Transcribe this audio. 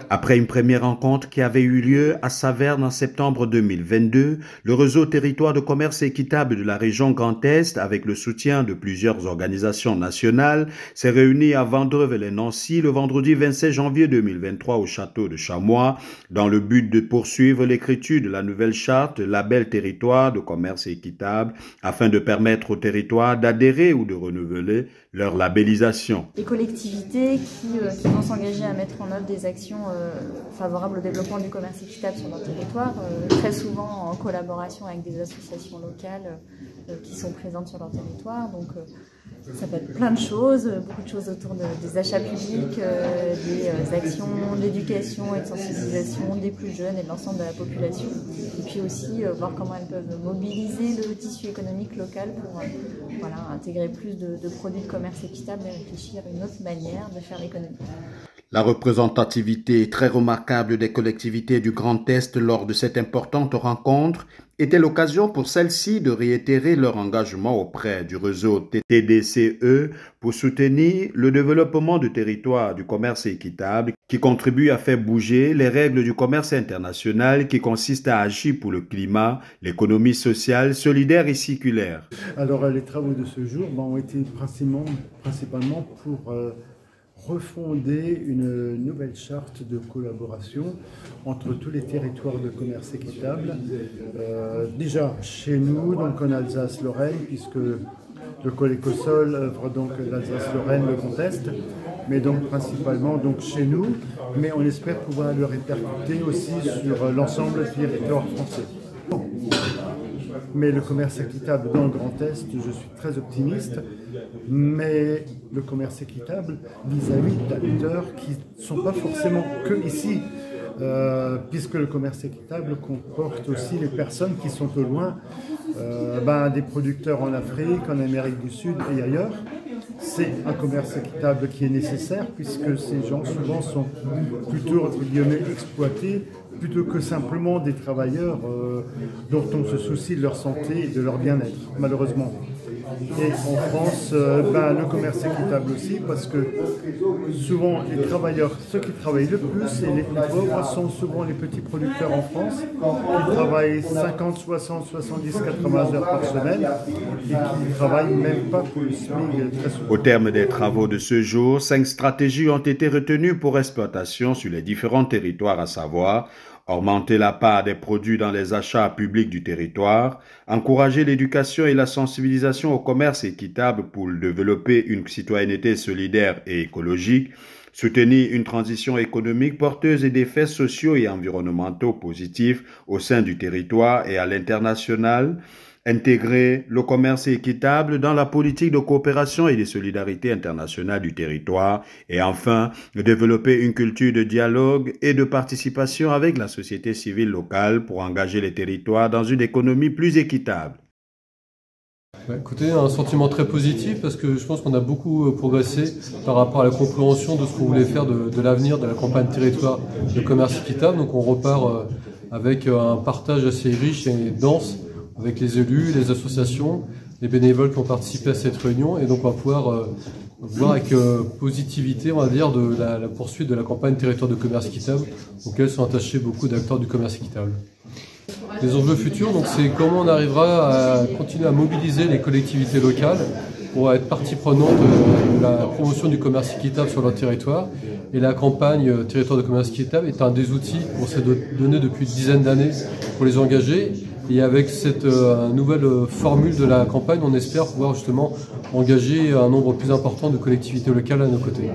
Après une première rencontre qui avait eu lieu à Saverne en septembre 2022, le réseau territoire de commerce équitable de la région Grand Est, avec le soutien de plusieurs organisations nationales, s'est réuni à Vandreuve-les-Nancy le vendredi 27 janvier 2023 au château de Chamois, dans le but de poursuivre l'écriture de la nouvelle charte label territoire de commerce équitable, afin de permettre aux territoires d'adhérer ou de renouveler leur labellisation. Les collectivités qui vont s'engager à mettre en œuvre des actions favorables au développement du commerce équitable sur leur territoire, très souvent en collaboration avec des associations locales qui sont présentes sur leur territoire. Donc ça peut être plein de choses, beaucoup de choses autour des achats publics, des actions d'éducation et de sensibilisation des plus jeunes et de l'ensemble de la population. Et puis aussi voir comment elles peuvent mobiliser le tissu économique local pour intégrer plus de produits de commerce équitable et réfléchir à une autre manière de faire l'économie. La représentativité très remarquable des collectivités du Grand Est lors de cette importante rencontre était l'occasion pour celles-ci de réitérer leur engagement auprès du réseau TDCE pour soutenir le développement du territoire du commerce équitable qui contribue à faire bouger les règles du commerce international qui consiste à agir pour le climat, l'économie sociale, solidaire et circulaire. Alors les travaux de ce jour ont été principalement pour refonder une nouvelle charte de collaboration entre tous les territoires de commerce équitable. Déjà chez nous, donc en Alsace-Lorraine, puisque le Colecosol œuvre donc l'Alsace-Lorraine, le Grand Est, mais donc principalement donc chez nous, mais on espère pouvoir le répercuter aussi sur l'ensemble du territoire français. Mais le commerce équitable dans le Grand Est, je suis très optimiste, mais le commerce équitable vis-à-vis d'acteurs qui ne sont pas forcément que ici, puisque le commerce équitable comporte aussi les personnes qui sont au loin, des producteurs en Afrique, en Amérique du Sud et ailleurs. C'est un commerce équitable qui est nécessaire puisque ces gens souvent sont plutôt entre guillemets exploités plutôt que simplement des travailleurs dont on se soucie de leur santé et de leur bien-être, malheureusement. Et en France, le commerce équitable aussi, parce que souvent les travailleurs, ceux qui travaillent le plus et les plus pauvres sont souvent les petits producteurs en France, qui travaillent 50, 60, 70, 80 heures par semaine et qui ne travaillent même pas pour le SMIC très souvent. Au terme des travaux de ce jour, 5 stratégies ont été retenues pour exploitation sur les différents territoires, à savoir augmenter la part des produits dans les achats publics du territoire, encourager l'éducation et la sensibilisation au commerce équitable pour développer une citoyenneté solidaire et écologique, soutenir une transition économique porteuse et d'effets sociaux et environnementaux positifs au sein du territoire et à l'international, intégrer le commerce équitable dans la politique de coopération et de solidarité internationale du territoire et enfin, développer une culture de dialogue et de participation avec la société civile locale pour engager les territoires dans une économie plus équitable. Écoutez, un sentiment très positif parce que je pense qu'on a beaucoup progressé par rapport à la compréhension de ce qu'on voulait faire de l'avenir de la campagne territoire de commerce équitable. Donc on repart avec un partage assez riche et dense avec les élus, les associations, les bénévoles qui ont participé à cette réunion et donc on va pouvoir voir avec positivité, on va dire, de la poursuite de la campagne territoire de commerce équitable auquel sont attachés beaucoup d'acteurs du commerce équitable. Les enjeux futurs, donc c'est comment on arrivera à continuer à mobiliser les collectivités locales pour être partie prenante de la promotion du commerce équitable sur leur territoire. Et la campagne territoire de commerce équitable est un des outils qu'on s'est donné depuis une dizaine d'années pour les engager. Et avec cette nouvelle formule de la campagne, on espère pouvoir justement engager un nombre plus important de collectivités locales à nos côtés.